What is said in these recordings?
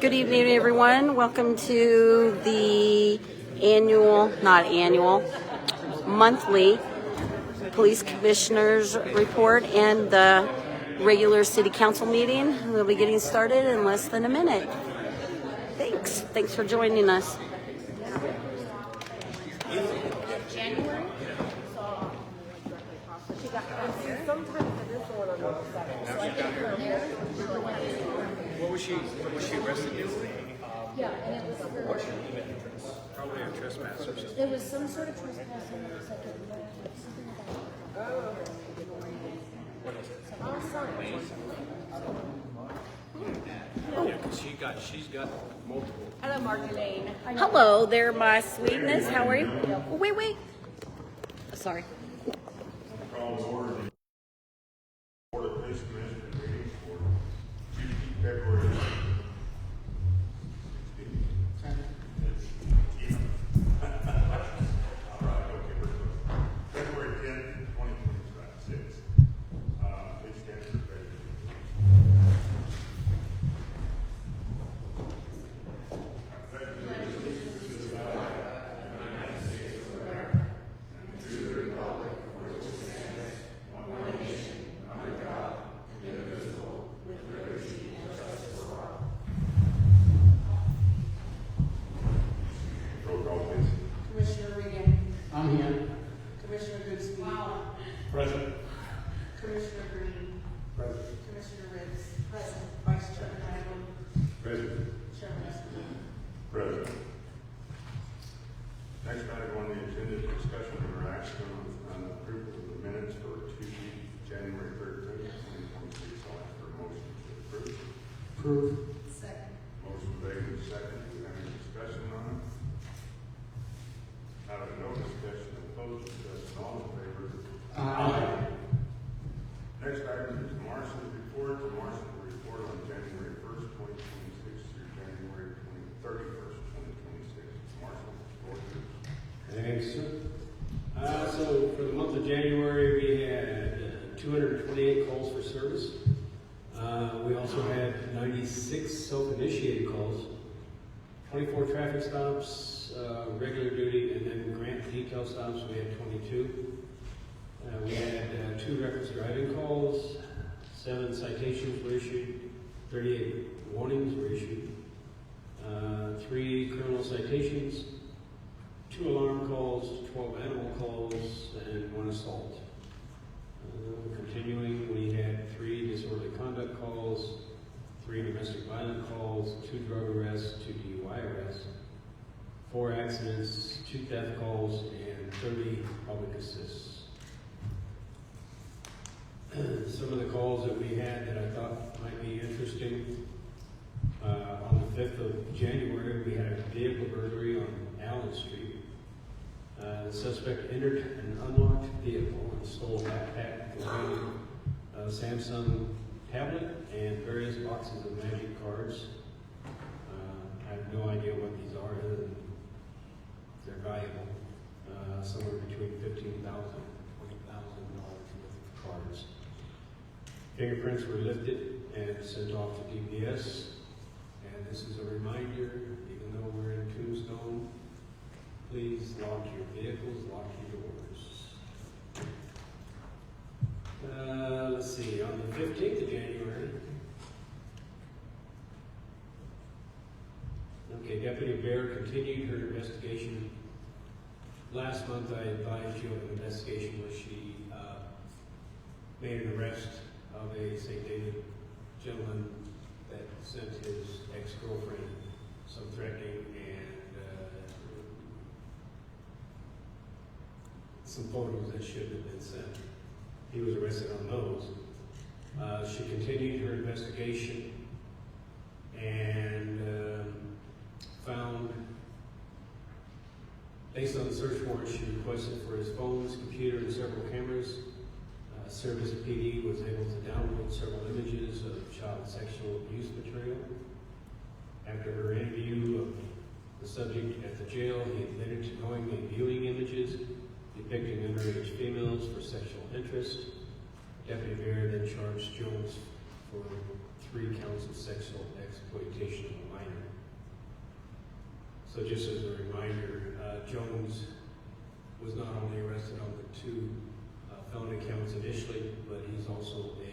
Good evening, everyone. Welcome to the monthly police commissioners report and the regular city council meeting. We'll be getting started in less than a minute. Thanks for joining us. Was she arrested yesterday? Yeah, and it was for Probably a trespass or something. it was some sort of trespass, and it was like something Yeah, because she's got multiple. Hello, Marguerite. Hello there, my sweetness. How are you? Oh, wait. Sorry. Call to order the Board of Police Commission meeting for Tuesday, February 16th. All right, okay, we're good. February 10th, 2026. Please stand for pledge. Roll call, please. Commissioner Regan. I'm here. Commissioner Goodspeed. Present. Commissioner Green. Present. Commissioner Ritz. Present. Vice Chairman Nyland. President. Chairman Esposito. President. Next item on the agenda is discussion or action on the approval of the minutes for Tuesday, January 13th, 2026. I'll ask for a motion to approve. Approve. Second. Motion made and seconded. Do we have any discussion on it? Having no discussion, opposed, discussion, all in favor? Aye. Next item is Marshall's report. The Marshall report on January 1st, 2026 through January 31st, 2026. Marshall, board members. Thanks, sir. So for the month of January, we had 228 calls for service. We also had 96 self-initiated calls, 24 traffic stops, regular duty, and then grant detail stops, we had 22. We had 2 reckless driving calls, 7 citations were issued, 38 warnings were issued, 3 criminal citations, 2 alarm calls, 12 animal calls, and 1 assault. Continuing, we had 3 disorderly conduct calls, 3 domestic violence calls, 2 drug arrests, 2 DUI arrests, 4 accidents, 2 theft calls, and 30 public assists. Some of the calls that we had that I thought might be interesting, on the 5th of January, we had a vehicle burglary on Allen Street. The suspect entered an unlocked vehicle and stole a backpack containing a Samsung tablet and various boxes of magic cards. I have no idea what these are, other than they're valuable. Somewhere between $15,000 and $20,000 worth of cards. Fingerprints were lifted and sent off to DPS. And this is a reminder, even though we're in Tombstone, please lock your vehicles, lock your doors. Let's see, on the 15th of January, Deputy Bear continued her investigation. Last month I advised you of an investigation where she made an arrest of a St. David gentleman that sent his ex-girlfriend some threatening and some photos that shouldn't have been sent. He was arrested on those. She continued her investigation and found, based on the search warrant she requested for his phones, computer, and several cameras, Service PD was able to download several images of child sexual abuse material. After her interview of the subject at the jail, he admitted to knowingly viewing images depicting underage females for sexual interest. Deputy Bear then charged Jones for 3 counts of sexual exploitation of a minor. So just as a reminder, Jones was not only arrested on the 2 felony counts initially, but he's also a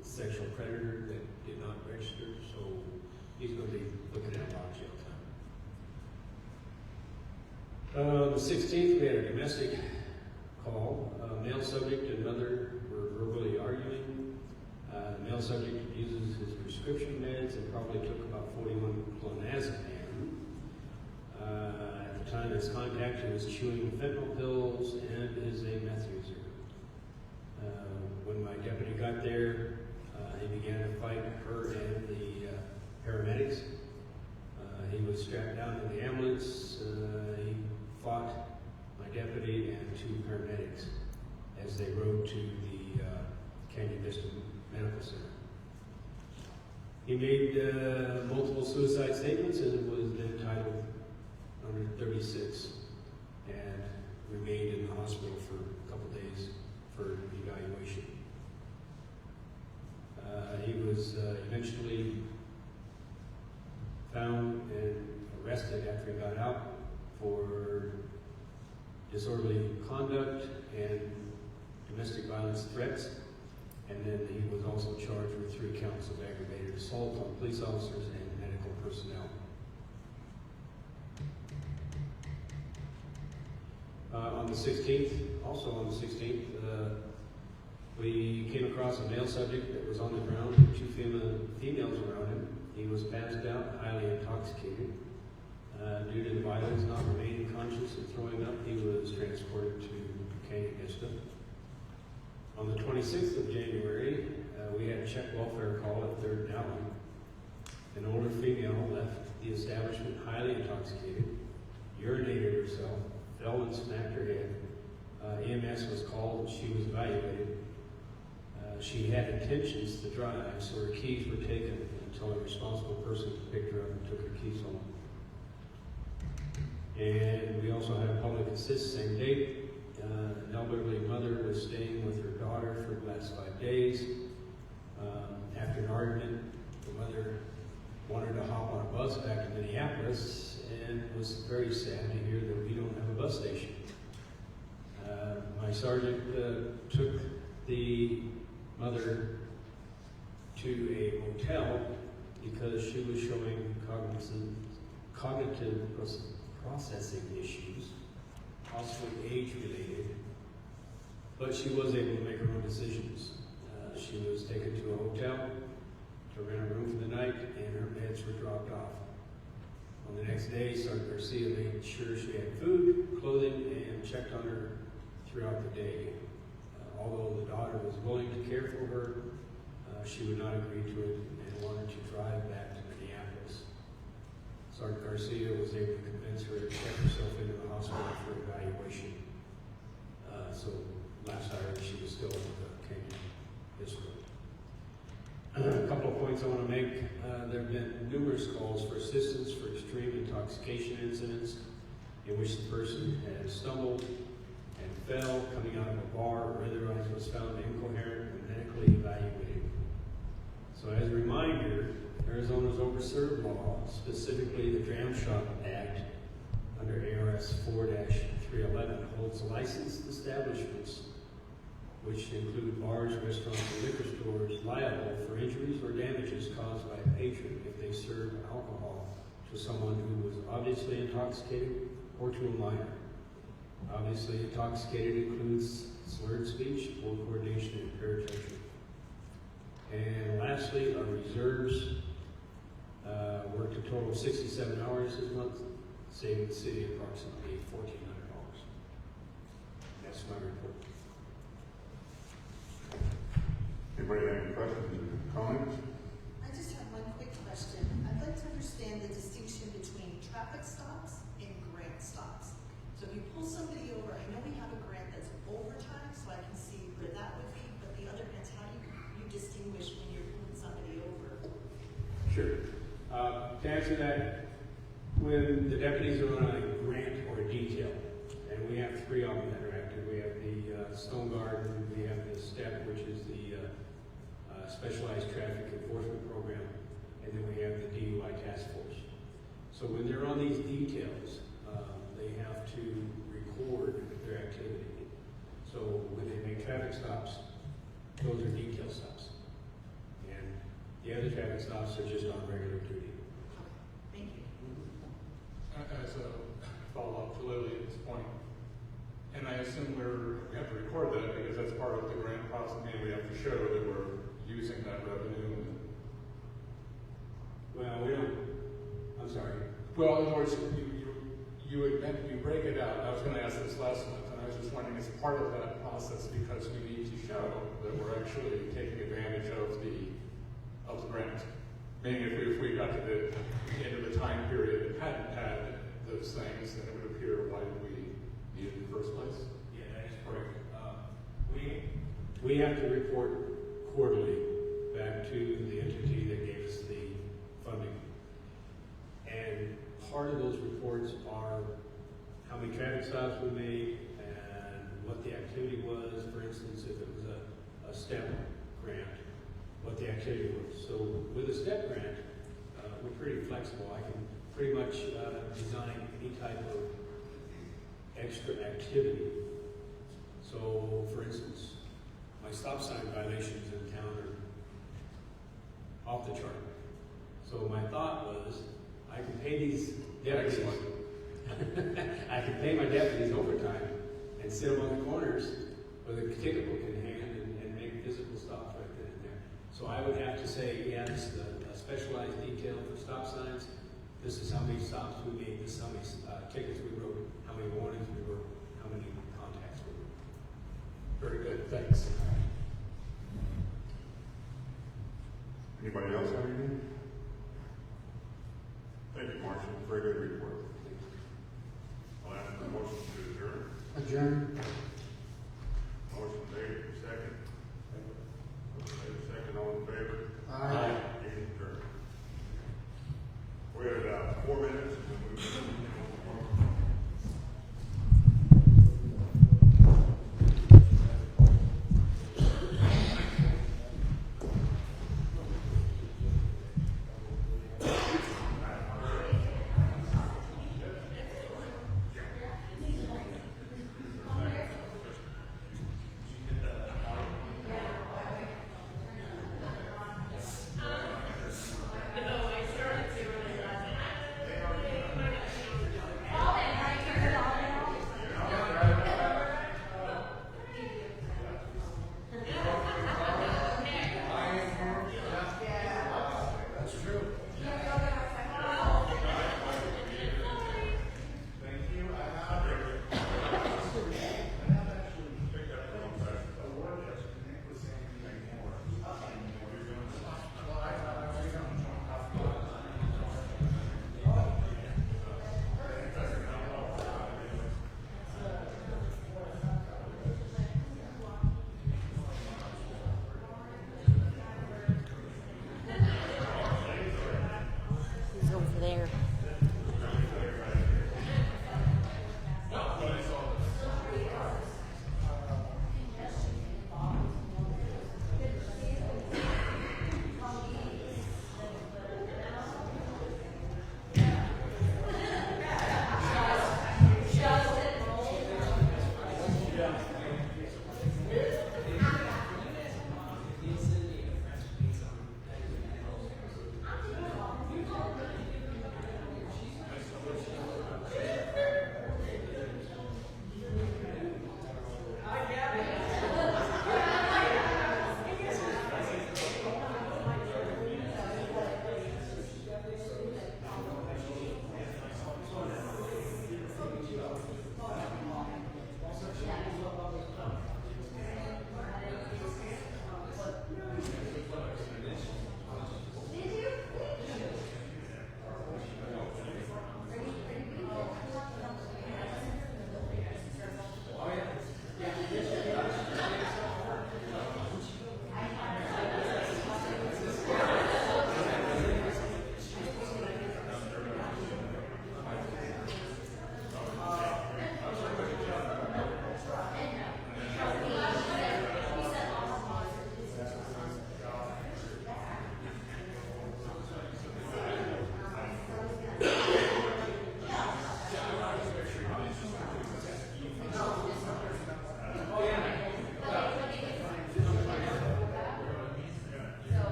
sexual predator that did not register, so he's going to be looking at a lot of jail time. The 16th, we had a domestic call. Male subject and mother were verbally arguing. The male subject uses his prescription meds and probably took about 41 clonazepam. At the time of his contact, he was chewing fentanyl pills and is a meth user. When my deputy got there, he began to fight her and the paramedics. He was strapped down in the ambulance. He fought my deputy and 2 paramedics as they rode to the Canyon Vista Medical Center. He made multiple suicide statements and was then titled under 36 and remained in the hospital for a couple days for evaluation. He was eventually found and arrested after he got out for disorderly conduct and domestic violence threats, and then he was also charged with 3 counts of aggravated assault on police officers and medical personnel. On the 16th, we came across a male subject that was on the ground with 2 females around him. He was passed out, highly intoxicated. Due to the violence, not remaining conscious and throwing up, he was transported to Canyon Vista. On the 26th of January, we had a check welfare call at 3rd and Allen. An older female left the establishment highly intoxicated, urinated herself, fell and smacked her head. EMS was called and she was evaluated. She had intentions to drive, so her keys were taken until a responsible person picked her up and took her keys home. And we also had a public assist same date. An elderly mother was staying with her daughter for the last 5 days. After an argument, the mother wanted to hop on a bus back to Minneapolis and was very sad to hear that we don't have a bus station. My sergeant took the mother to a motel because she was showing cognitive processing issues, possibly age-related, but she was able to make her own decisions. She was taken to a hotel to rent a room for the night, and her meds were dropped off. On the next day, Sergeant Garcia made sure she had food, clothing, and checked on her throughout the day. Although the daughter was willing to care for her, she would not agree to it and wanted to drive back to Minneapolis. Sergeant Garcia was able to convince her to check herself into the hospital for evaluation. So last I heard, she was still in the Canyon Vista. A couple of points I want to make. There have been numerous calls for assistance for extreme intoxication incidents in which the person had stumbled and fell coming out of a bar or otherwise was found incoherent and medically evaluated. So as a reminder, Arizona's overserved law, specifically the Dram Shop Act under ARS 4-311, holds licensed establishments, which include bars, restaurants, and liquor stores, liable for injuries or damages caused by a patron if they serve alcohol to someone who was obviously intoxicated or to a minor. Obviously intoxicated includes slurred speech, poor coordination, and impaired judgment. And lastly, our reserves worked a total of 67 hours this month, saving the city approximately $1,400. That's my report. Anybody have any questions or comments? I just have one quick question. I'd like to understand the distinction between traffic stops and grant stops. So if you pull somebody over, I know we have a grant that's overtime, so I can see where that would be, but the other grants, how do you distinguish when you're pulling somebody over? Sure. To answer that, when the deputies are on a grant or a detail, and we have 3 of them that are active, we have the Stone Guard, we have the STEP, which is the specialized traffic enforcement program, and then we have the DUI task force. So when they're on these details, they have to record their activity. So when they make traffic stops, those are detail stops. And the other traffic stops are just on regular duty. Thank you. As a follow-up to Lillian's point, and I assume we have to record that because that's part of the grant process, and we have to show that we're using that revenue. Well, we don't, I'm sorry. Well, in other words, you break it out. I was going to ask this last month, and I was just wondering, as part of that process, because we need to show that we're actually taking advantage of the grant. Meaning, if we got to the end of the time period and hadn't had those things, then it would appear, why did we need it in the first place? Yeah, that is correct. We have to report quarterly back to the entity that gave us the funding. And part of those reports are how many traffic stops we made and what the activity was. For instance, if it was a STEP grant, what the activity was. So with a STEP grant, we're pretty flexible. I can pretty much design any type of extra activity. So, for instance, my stop sign violations in town are off the chart. So my thought was, I can pay these deputies. I can pay my deputies overtime and sit them on the corners with a ticket book in hand and make physical stops right then and there. So I would have to say, yeah, this is a specialized detail for stop signs. This is how many stops we made. This is how many tickets we wrote. How many warnings we wrote. How many contacts we wrote. Very good, thanks. Anybody else have anything? Thank you, Marshall. Very good report. I'll ask for a motion to adjourn. Adjourn. Motion made, second. Motion made, second, all in favor? Aye. Meeting adjourned. We have about 4 minutes.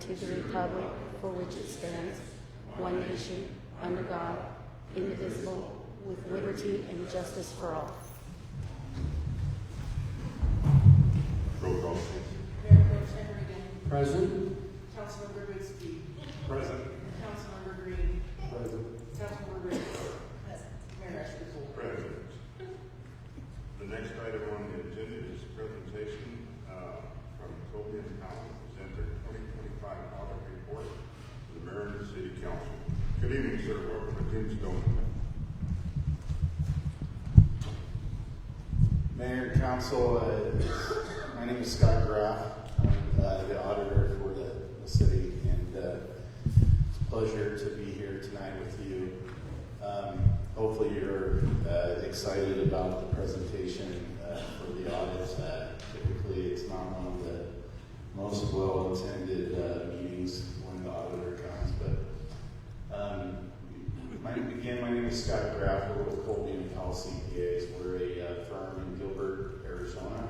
to the republic for which it stands, one nation, under God, indivisible, with liberty and justice for all. Roll call, please. Mayor Pro Tem Regan. Present. Councilmember Boothby. Present. Councilmember Green. Present. Councilmember Ridley. Present. Mayor Ashton. President. The next item on the agenda is presentation from Toby and Town, present their 2025 audit report to the mayor and the city council. Good evening, sir. Welcome to Tombstone. Mayor and Council, my name is Scott Graff. I'm the auditor for the city, and it's a pleasure to be here tonight with you. Hopefully you're excited about the presentation for the audit. Typically it's not one of the most well-attended meetings when the auditor comes, but my name is Scott Graff. We're with Colby and Powell CPAs. We're a firm in Gilbert, Arizona.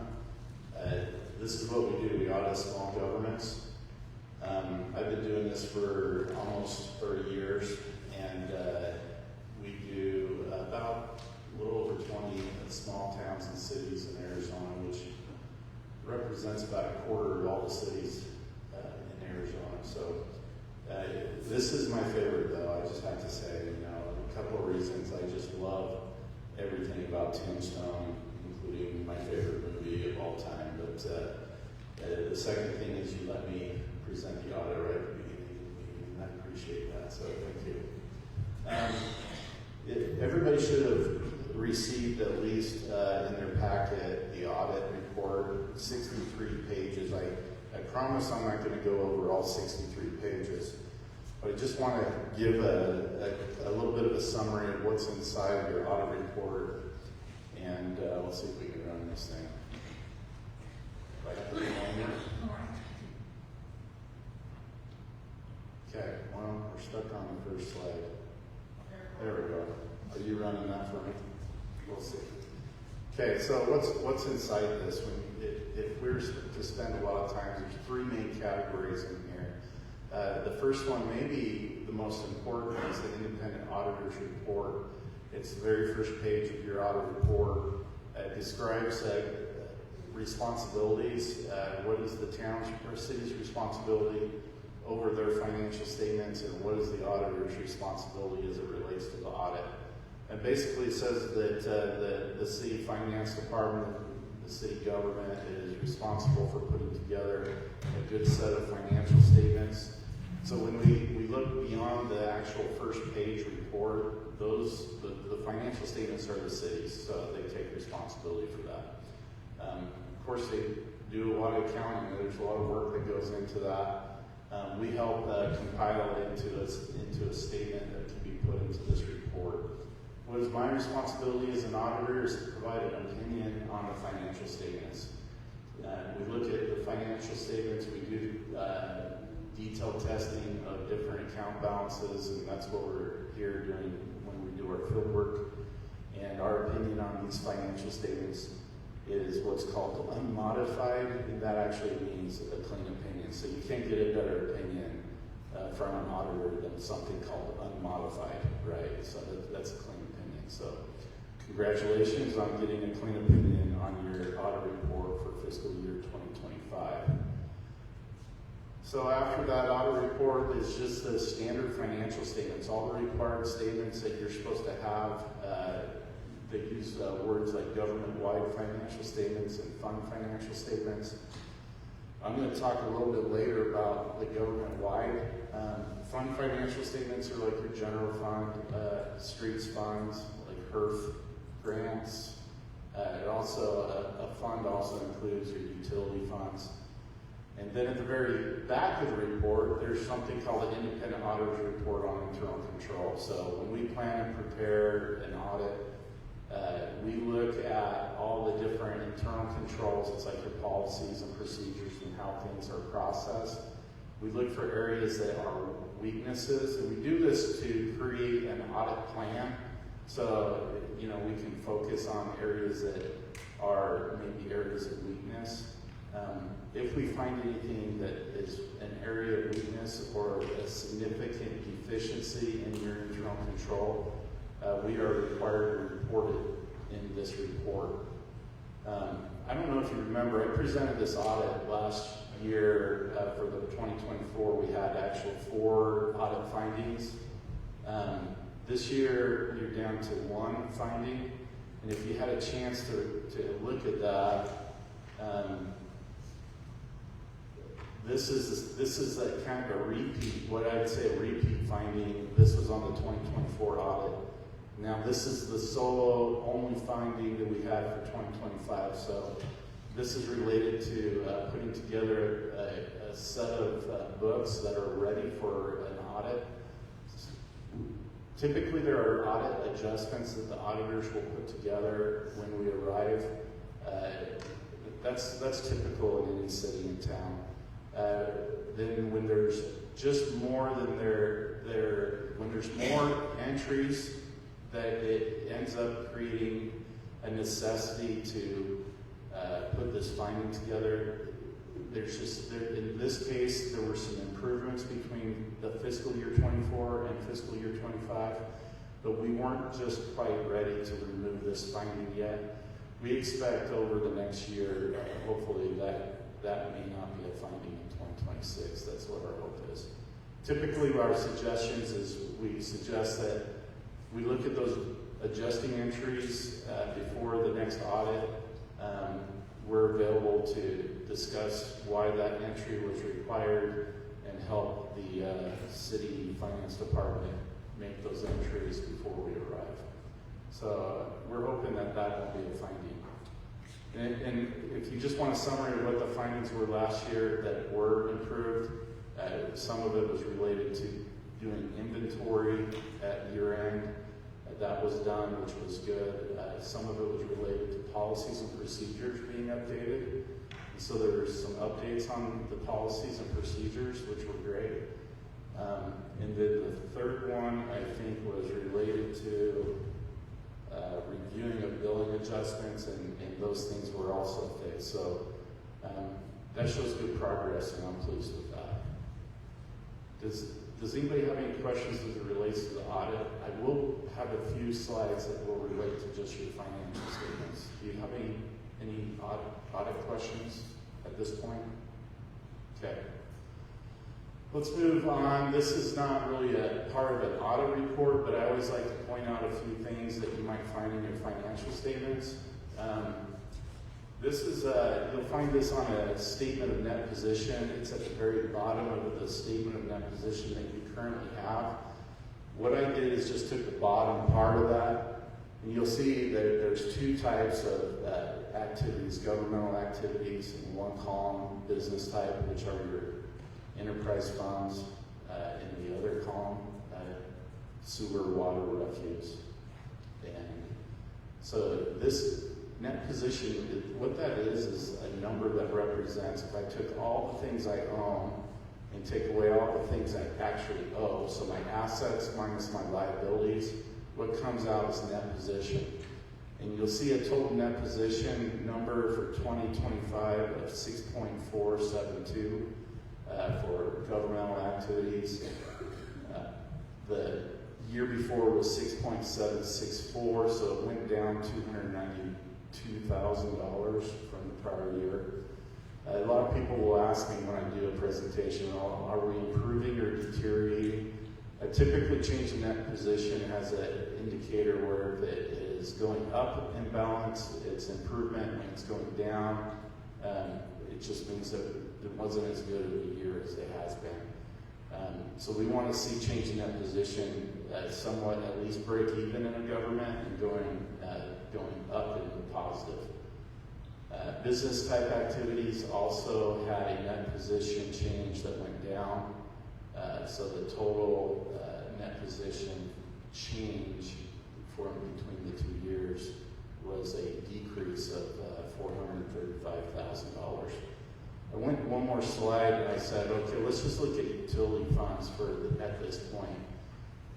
This is what we do. We audit small governments. I've been doing this for almost 30 years, and we do about a little over 20 small towns and cities in Arizona, which represents about a quarter of all the cities in Arizona. So this is my favorite, though. I just have to say, a couple of reasons. I just love everything about Tombstone, including my favorite movie of all time. But the second thing is you let me present the audit right at the beginning of the meeting, and I appreciate that. So thank you. Everybody should have received at least in their packet the audit report, 63 pages. I promise I'm not going to go over all 63 pages. But I just want to give a little bit of a summary of what's inside your audit report, and let's see if we can run this thing. Right up the moment. Okay, well, we're stuck on the first slide. There we go. Are you running that for me? We'll see. Okay, so what's inside this? If we're to spend a lot of time, there's three main categories in here. The first one, maybe the most important, is the independent auditor's report. It's the very first page of your audit report. It describes responsibilities. What is the town's or city's responsibility over their financial statements, and what is the auditor's responsibility as it relates to the audit. And basically it says that the city finance department, the city government, is responsible for putting together a good set of financial statements. So when we look beyond the actual first page report, the financial statements are the city's, so they take responsibility for that. Of course, they do a lot of accounting. There's a lot of work that goes into that. We help compile it into a statement that can be put into this report. What is my responsibility as an auditor is to provide an opinion on the financial statements. We look at the financial statements. We do detailed testing of different account balances, and that's what we're here doing when we do our field work. And our opinion on these financial statements is what's called unmodified, and that actually means a clean opinion. So you can't get a better opinion from an auditor than something called unmodified, right? So that's a clean opinion. So congratulations on getting a clean opinion on your audit report for fiscal year 2025. So after that audit report is just the standard financial statements, all the required statements that you're supposed to have. They use words like government-wide financial statements and fund financial statements. I'm going to talk a little bit later about the government-wide. Fund financial statements are like your general fund, streets funds, like HERF grants. A fund also includes your utility funds. And then at the very back of the report, there's something called an independent auditor's report on internal control. So when we plan and prepare an audit, we look at all the different internal controls. It's like your policies and procedures and how things are processed. We look for areas that are weaknesses, and we do this to create an audit plan. So, we can focus on areas that are maybe areas of weakness. If we find anything that is an area of weakness or a significant deficiency in your internal control, we are required to report it in this report. I don't know if you remember, I presented this audit last year for the 2024. We had actual 4 audit findings. This year, you're down to 1 finding. And if you had a chance to look at that, this is a kind of a repeat, what I'd say a repeat finding. This was on the 2024 audit. Now this is the solo only finding that we had for 2025. So this is related to putting together a set of books that are ready for an audit. Typically there are audit adjustments that the auditors will put together when we arrive. That's typical in any city and town. Then when there's just more than when there's more entries, that it ends up creating a necessity to put this finding together. In this case, there were some improvements between the fiscal year 24 and fiscal year 25, but we weren't just quite ready to remove this finding yet. We expect over the next year, hopefully that may not be a finding in 2026. That's what our hope is. Typically, our suggestions is we suggest that we look at those adjusting entries before the next audit. We're available to discuss why that entry was required and help the city finance department make those entries before we arrive. So we're hoping that won't be a finding. And if you just want a summary of what the findings were last year that were improved, some of it was related to doing inventory at year end. That was done, which was good. Some of it was related to policies and procedures being updated. So there were some updates on the policies and procedures, which were great. And then the third one, I think, was related to reviewing of billing adjustments, and those things were also fixed. So that shows good progress, and I'm pleased with that. Does anybody have any questions as it relates to the audit? I will have a few slides that will relate to just your financial statements. Do you have any audit questions at this point? Okay. Let's move on. This is not really a part of an audit report, but I always like to point out a few things that you might find in your financial statements. This is you'll find this on a statement of net position. It's at the very bottom of the statement of net position that you currently have. What I did is just took the bottom part of that, and you'll see that there's 2 types of activities: governmental activities in one column, business type, which are your enterprise funds, in the other column, sewer, water, refuse. And so this net position, what that is a number that represents, if I took all the things I own and take away all the things I actually owe, so my assets minus my liabilities, what comes out is net position. And you'll see a total net position number for 2025 of 6.472 for governmental activities. The year before was 6.764, so it went down $292,000 from the prior year. A lot of people will ask me when I do a presentation, are we improving or deteriorating? I typically change the net position has an indicator where if it is going up in balance, it's improvement. When it's going down, it just means that it wasn't as good of a year as it has been. So we want to see change in that position somewhat at least break even in a government and going up in the positive. Business type activities also had a net position change that went down. So the total net position change between the 2 years was a decrease of $435,000. I went one more slide and I said, okay, let's just look at utility funds at this point.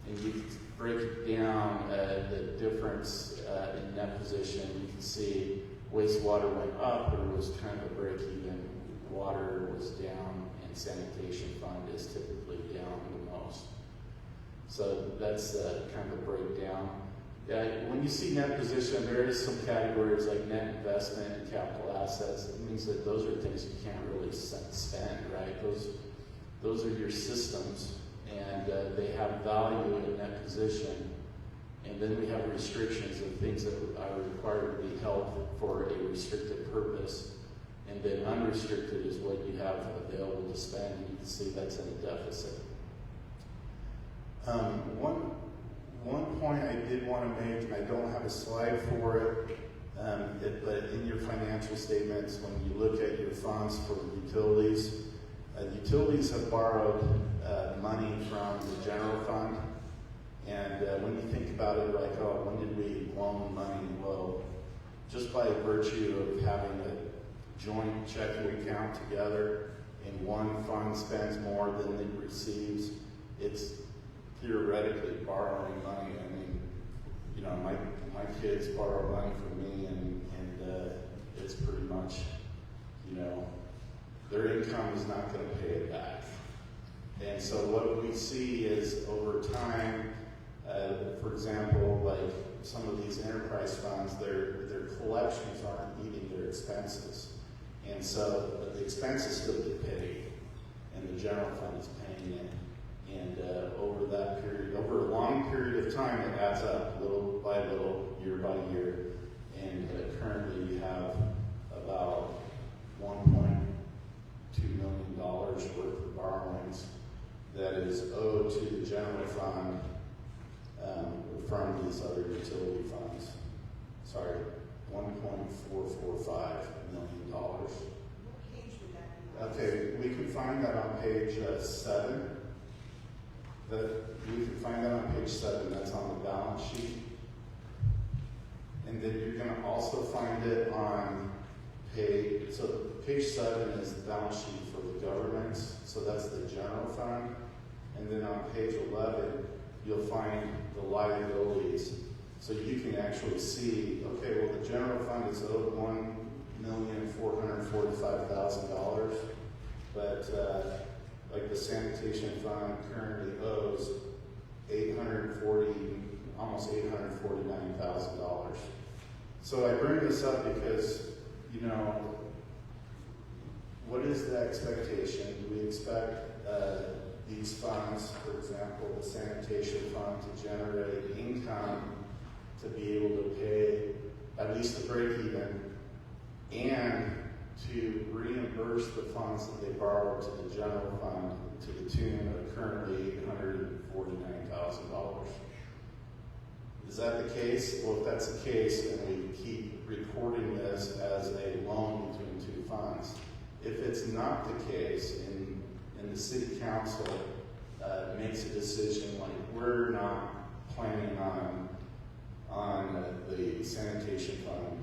And you break it down, the difference in net position. You can see wastewater went up, or was kind of a break even, water was down, and sanitation fund is typically down the most. So that's kind of a breakdown. Yeah, when you see net position, there is some categories like net investment and capital assets. It means that those are things you can't really spend, right? Those are your systems, and they have value in net position. And then we have restrictions of things that are required to be held for a restricted purpose. And then unrestricted is what you have available to spend. And you can see that's in a deficit. One point I did want to make, and I don't have a slide for it, but in your financial statements, when you look at your funds for utilities, utilities have borrowed money from the general fund. And when you think about it, like, oh, when did we loan money? Well, just by virtue of having a joint checking account together, and one fund spends more than it receives, it's theoretically borrowing money. I mean, you know, my kids borrow money from me, and it's pretty much, you know, their income is not going to pay it back. And so what we see is over time, for example, like some of these enterprise funds, their collections aren't meeting their expenses. And so the expenses still get paid, and the general fund is paying it. And over that period, over a long period of time, it adds up little by little, year by year. And currently you have about $1.2 million worth of borrowings that is owed to the general fund from these other utility funds. Sorry, $1.445 million. What page would that be on? Okay, we can find that on page 7. We can find that on page 7. That's on the balance sheet. And then you're going to also find it on page 7 is the balance sheet for the governments. So that's the general fund. And then on page 11, you'll find the liabilities. So you can actually see, okay, well, the general fund is owed $1,445,000, but like the sanitation fund currently owes almost $849,000. So I bring this up because, you know, what is the expectation? Do we expect these funds, for example, the sanitation fund, to generate income to be able to pay at least the break even and to reimburse the funds that they borrow to the general fund to the tune of currently $849,000? Is that the case? Well, if that's the case, then we keep recording this as a loan between two funds. If it's not the case, and the city council makes a decision like we're not planning on the sanitation fund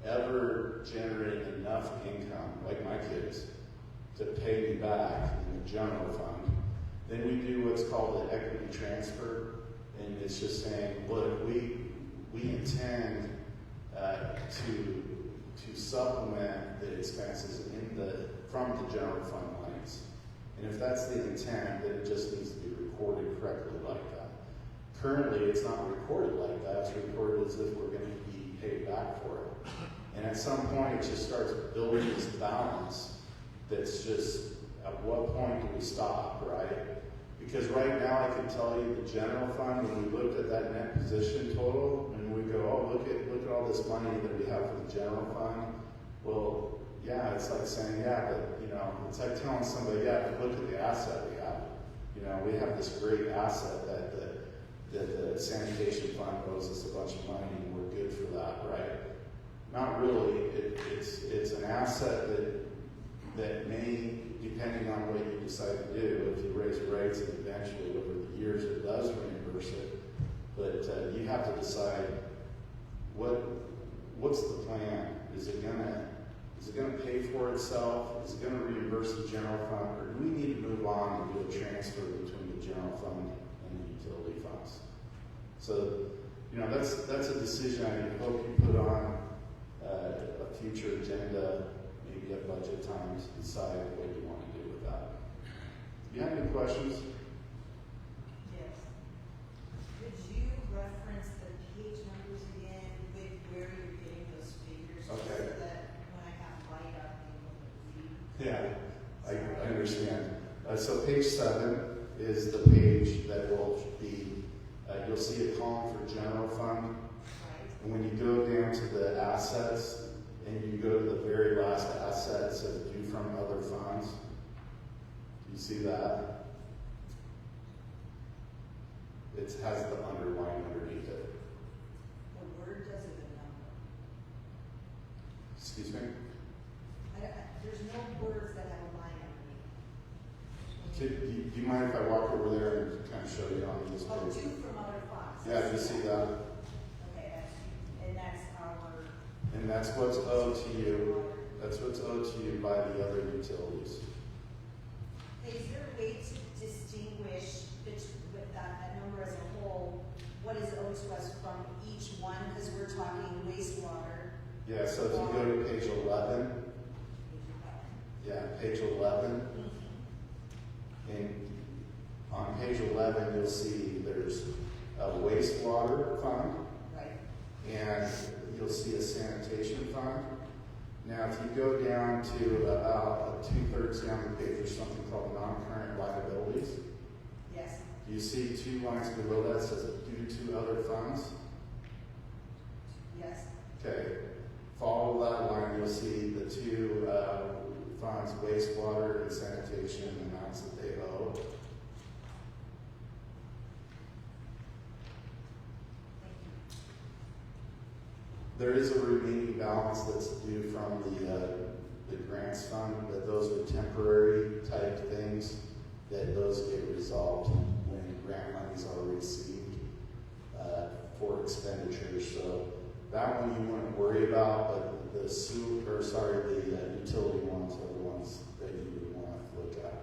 ever generating enough income, like my kids, to pay me back in the general fund, then we do what's called an equity transfer, and it's just saying, look, we intend to supplement the expenses from the general fund lines. And if that's the intent, then it just needs to be recorded correctly like that. Currently, it's not recorded like that. It's recorded as if we're going to be paid back for it. And at some point, it just starts building this balance that's just, at what point do we stop, right? Because right now, I can tell you the general fund, when we looked at that net position total, and we go, oh, look at all this money that we have for the general fund. Well, yeah, it's like saying, yeah, but, you know, it's like telling somebody, yeah, but look at the asset we have. You know, we have this great asset that the sanitation fund owes us a bunch of money, and we're good for that, right? Not really. It's an asset that may, depending on what you decide to do, if you raise rates, and eventually over the years it does reimburse it. But you have to decide what's the plan. Is it gonna pay for itself? Is it gonna reimburse the general fund, or do we need to move on and do a transfer between the general fund and the utility funds? So, you know, that's a decision I hope you put on a future agenda, maybe at budget times, decide what you want to do with that. Do you have any questions? Yes. Could you reference the page numbers again with where you're getting those figures? Okay. So that when I have light up, I'm able to read. Yeah, I understand. So page 7 is the page that will be, you'll see a column for general fund. Right? And when you go down to the assets, and you go to the very last asset, it says due from other funds. Do you see that? It has the underline underneath it. The word does it a number. Excuse me? There's no words that have a line underneath. Do you mind if I walk over there and kind of show you on this Oh, page? due from other funds. Yeah, you see that? Okay, that's our. And that's what's owed to you. That's what's owed to you by the other utilities. Is there a way to distinguish with that number as a whole, what is owed to us from each one? Because we're talking wastewater. Yeah, so if you go to page 11, yeah, page 11, and on page 11 you'll see there's a wastewater fund, Right. and you'll see a sanitation fund. Now, if you go down to about 2/3 down the page, there's something called non-current liabilities. Yes. You see 2 lines below that says due to other funds. Yes. Okay, follow that line, you'll see the 2 funds, wastewater and sanitation, and the amounts that they owe. There is a remaining balance that's due from the grants fund, but those are temporary type things, that those get resolved when grant monies are received for expenditures. So that one you wouldn't worry about, but the utility ones are the ones that you would want to look at.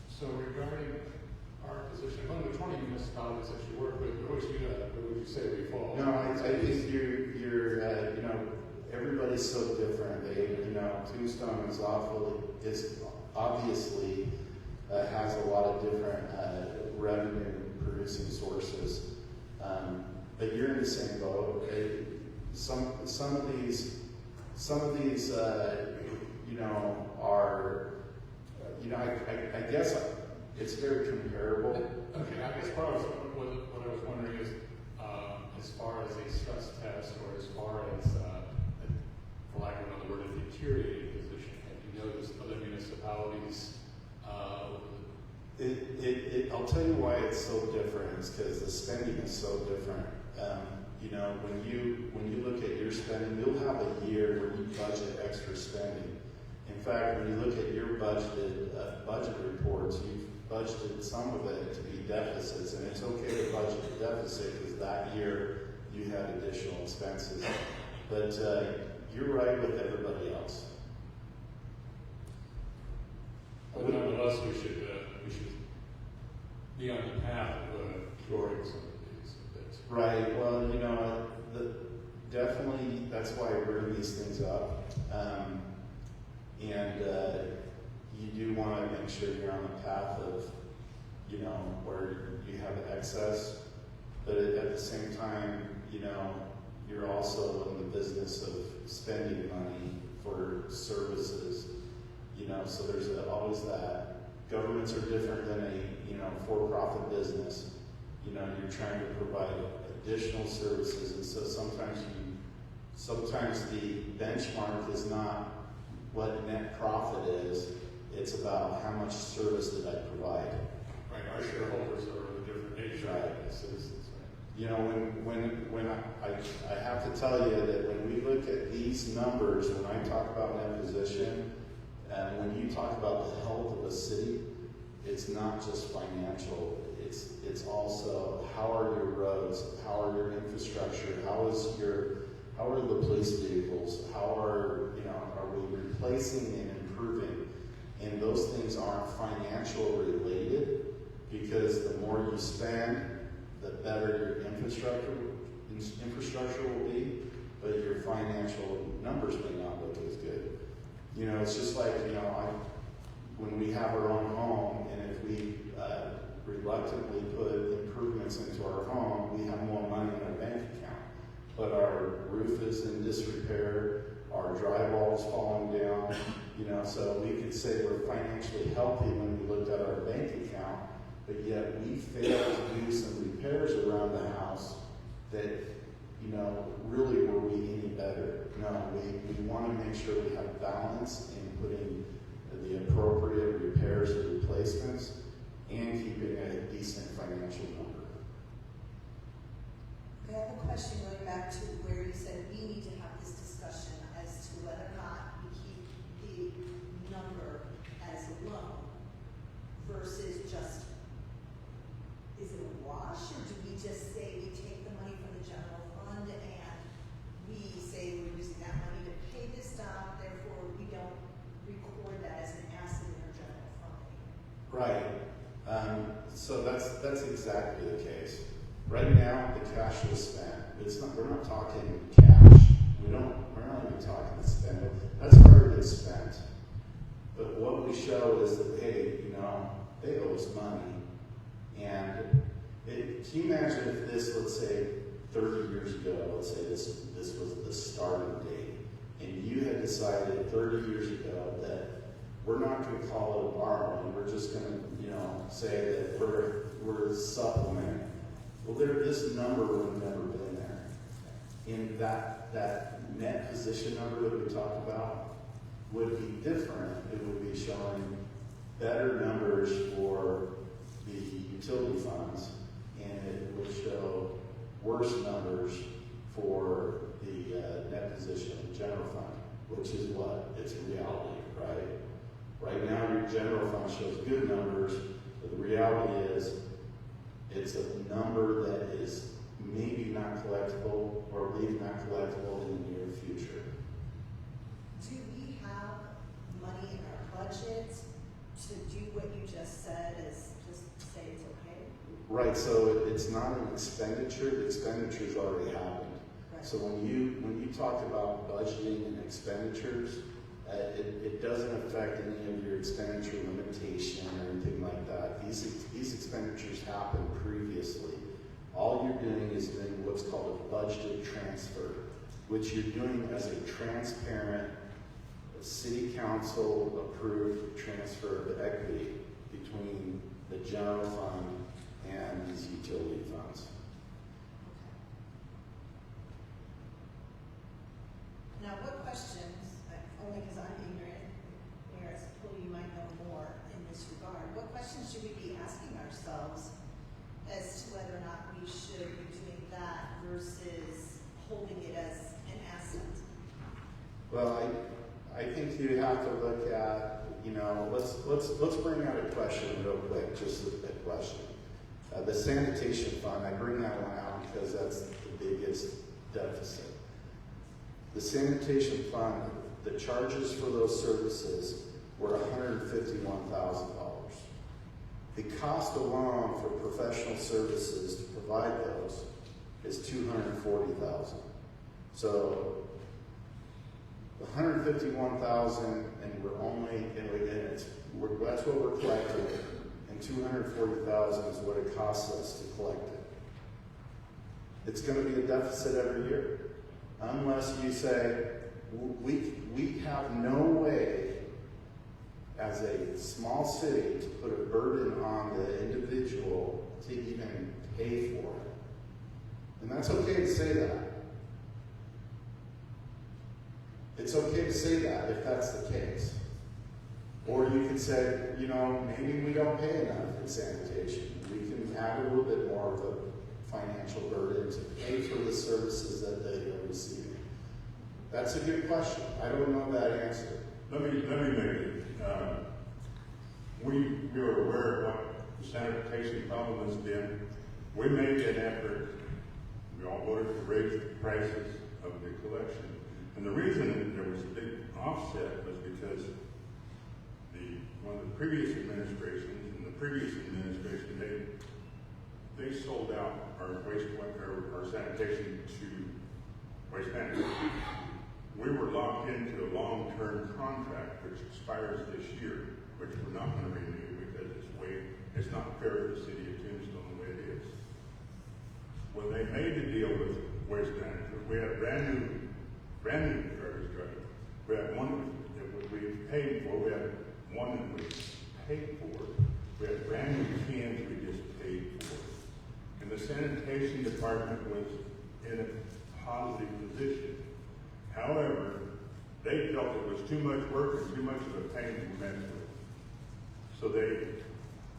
So regarding our position, among the 20 municipalities that you work with, where would you say we fall? No, I think you're you know, everybody's so different. Tombstone is obviously has a lot of different revenue producing sources, but you're in the same boat. Some of these are, I guess it's very comparable. Okay, I guess part of what I was wondering is, as far as a stress test, or as far as, for lack of another word, a deteriorating position, have you noticed other municipalities? I'll tell you why it's so different. It's because the spending is so different. When you look at your spending, you'll have a year where you budget extra spending. In fact, when you look at your budget reports, you've budgeted some of it to be deficits, and it's okay to budget a deficit because that year you had additional expenses. But you're right with everybody else. But nonetheless, we should be on the path of curing some of these things. Right. Well, definitely that's why I bring these things up. You do want to make sure you're on the path of, where you have excess, but at the same time, you're also in the business of spending money for services, so there's always that. Governments are different than a for-profit business. You're trying to provide additional services, and so sometimes the benchmark is not what net profit is, it's about how much service did I provide. Right, our shareholders are of a different nature than citizens, right? When I have to tell you that when we look at these numbers, when I talk about net position, and when you talk about the health of a city, it's not just financial. It's also how are your roads, how are your infrastructure, how are the police vehicles, how are we replacing and improving? And those things aren't financial related, because the more you spend, the better your infrastructure infrastructure will be, but your financial numbers may not look as good. You know, it's just like, you know, when we have our own home, and if we reluctantly put improvements into our home, we have more money in our bank account. But our roof is in disrepair, our drywall's falling down, you know, so we could say we're financially healthy when we looked at our bank account, but yet we failed to do some repairs around the house that, you know, really were we any better? No, we want to make sure we have balance in putting the appropriate repairs and replacements and keeping a decent financial number. Okay, I have a question going back to where you said we need to have this discussion as to whether or not we keep the number as a loan versus just, is it a wash, or do we just say we take the money from the general fund and we say we're using that money to pay this down, therefore we don't record that as an asset in our general fund? Right. So that's exactly the case. Right now, the cash was spent. We're not talking cash. We're not even talking to spend it. That's already been spent. But what we show is that, hey, you know, they owe us money. And can you imagine if this, let's say, 30 years ago, let's say this was the starting date, and you had decided 30 years ago that we're not going to call it a borrowing, we're just going to, you know, say that we're supplementing. Well, this number would have never been there. And that net position number that we talked about would be different. It would be showing better numbers for the utility funds, and it would show worse numbers for the net position in the general fund, which is what? It's reality, right? Right now, your general fund shows good numbers, but the reality is it's a number that is maybe not collectible or maybe not collectible in the near future. Do we have money in our budget to do what you just said, is just say it's okay? Right, so it's not an expenditure. The expenditure's already happened. Right. So when you talk about budgeting and expenditures, it doesn't affect any of your expenditure limitation or anything like that. These expenditures happened previously. All you're doing is doing what's called a budgeted transfer, which you're doing as a transparent city council approved transfer of equity between the general fund and these utility funds. Now, what questions, only because I'm ignorant, whereas you might know more in this regard, what questions should we be asking ourselves as to whether or not we should be doing that versus holding it as an asset? Well, I think you have to look at, you know, let's bring out a question real quick, just a question. The sanitation fund, I bring that one out because that's the biggest deficit. The sanitation fund, the charges for those services were $151,000. The cost alone for professional services to provide those is $240,000. So $151,000, and we're only, and that's what we're collecting, and $240,000 is what it costs us to collect it. It's going to be a deficit every year, unless you say we have no way as a small city to put a burden on the individual to even pay for it. And that's okay to say that. It's okay to say that if that's the case. Or you could say, you know, maybe we don't pay enough in sanitation. We can add a little bit more of a financial burden to pay for the services that they are receiving. That's a good question. I don't know that answer. Let me make it. We are aware of what the sanitation problem has been. We made an effort. We all voted to raise the prices of the collection. And the reason that there was a big offset was because one of the previous administrations and the previous administration, they sold out our sanitation to Waste Management. We were locked into a long-term contract which expires this year, which we're not going to renew because it's not fair to the city of Tombstone the way it is. When they made the deal with Waste Management, we had brand new garbage truck. We had one that we paid for. We had one that we paid for. We had brand new cans we just paid for. And the sanitation department was in a positive position. However, they felt it was too much work and too much of a pain to mess with. So they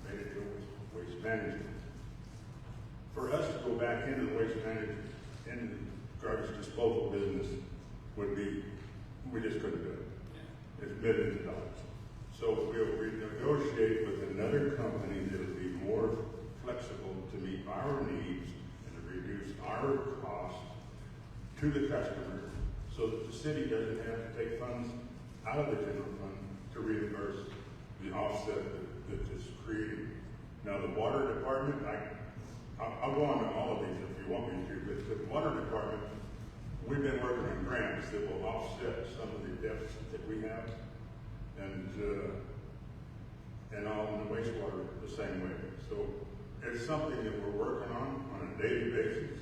made a deal with Waste Management. For us to go back into the Waste Management, in the garbage disposal business, would be, we just couldn't do it. It's millions of dollars. So we'll renegotiate with another company that will be more flexible to meet our needs and to reduce our cost to the customer so that the city doesn't have to take funds out of the general fund to reimburse the offset that is created. Now the water department, I'll go on to all of these if you want me to, but the water department, we've been working on grants that will offset some of the deficit that we have, and on the wastewater the same way. So it's something that we're working on a daily basis,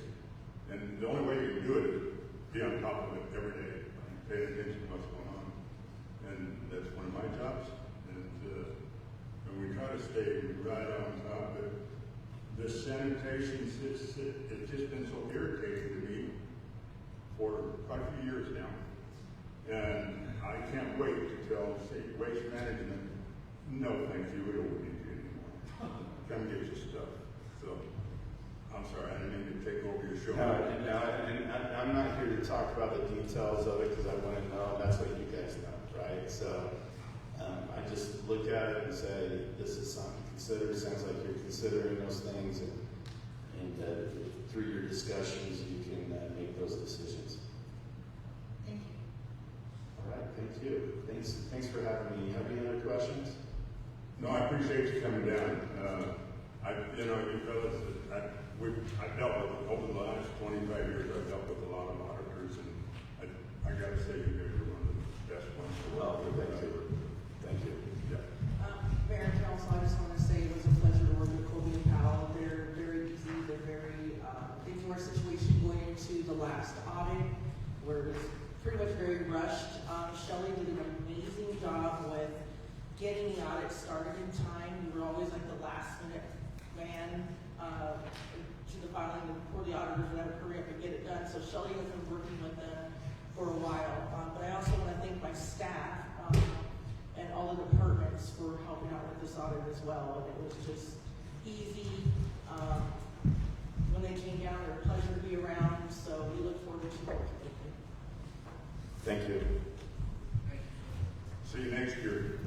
and the only way you can do it is be on top of it every day, pay attention to what's going on, and that's one of my jobs. And we try to stay right on top of it. This sanitation, it's just been so irritating to me for quite a few years now. And I can't wait to tell Waste Management, no thank you, we don't need you anymore. Come get your stuff. So, I'm sorry, I didn't mean to take over your show. And I'm not here to talk about the details of it because I want to know, that's what you guys know, right? So, I just look at it and say, this is something to consider. It sounds like you're considering those things, and through your discussions, you can make those decisions. Thank you. All right, thank you. Thanks for having me. Have any other questions? No, I appreciate you coming down. You fellas, I dealt with, over the last 25 years, I've dealt with a lot of auditors, and I gotta say, you guys are one of the best ones to work with. Thank you. Thank you. Yeah. Mayor and council, I just want to say it was a pleasure to work with Colby and Powell. They're very easy. They're very, they knew our situation going into the last audit, where it was pretty much very rushed. Shelley did an amazing job with getting the audit started in time. We were always like the last minute man to the filing before the auditors would have to hurry up and get it done. So Shelley has been working with them for a while. But I also want to thank my staff and all the departments for helping out with this audit as well. And it was just easy. When they came down, they're a pleasure to be around. So we look forward to working with you. Thank you. See you next year.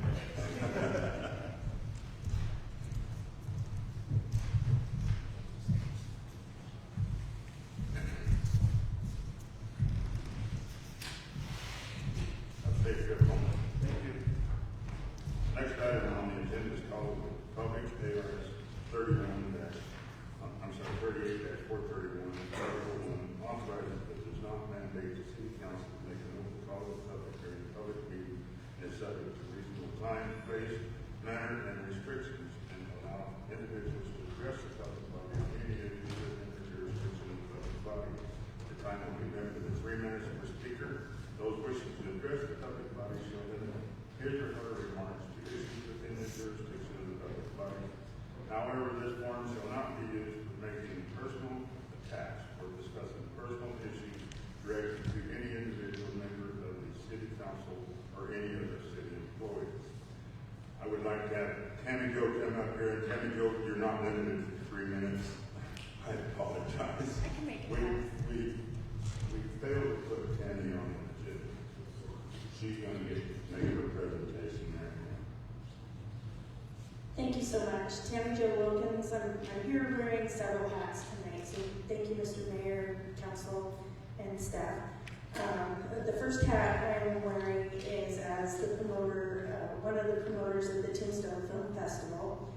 I'll take your moment. Thank you. Next item on the agenda is called Public ARS 38-431, Article 1, authorizes but does not mandate the city council to make an open call to the public during the public meeting and is subject to reasonable time, place, manner, and restrictions, and allow individuals to address the public body on any issue within the jurisdiction of the public body. The time will be limited to 3 minutes per speaker. Those wishing to address the public body shall limit his or her remarks to issues within the jurisdiction of the public body. However, this forum shall not be used for making personal attacks or discussing personal issues directed to any individual member of the city council or any other city employees. I would like to have Tammy Jo come up here. And Tammy Jo, you're not limited to 3 minutes. I apologize. I can make it We failed to put Tammy on the agenda. She's going to make her presentation there. Thank you so much. Tammy Jo Wilkins. I'm here wearing several hats tonight, so thank you, Mr. Mayor, council, and staff. The first hat I'm wearing is as the promoter, one of the promoters of the Tombstone Film Festival.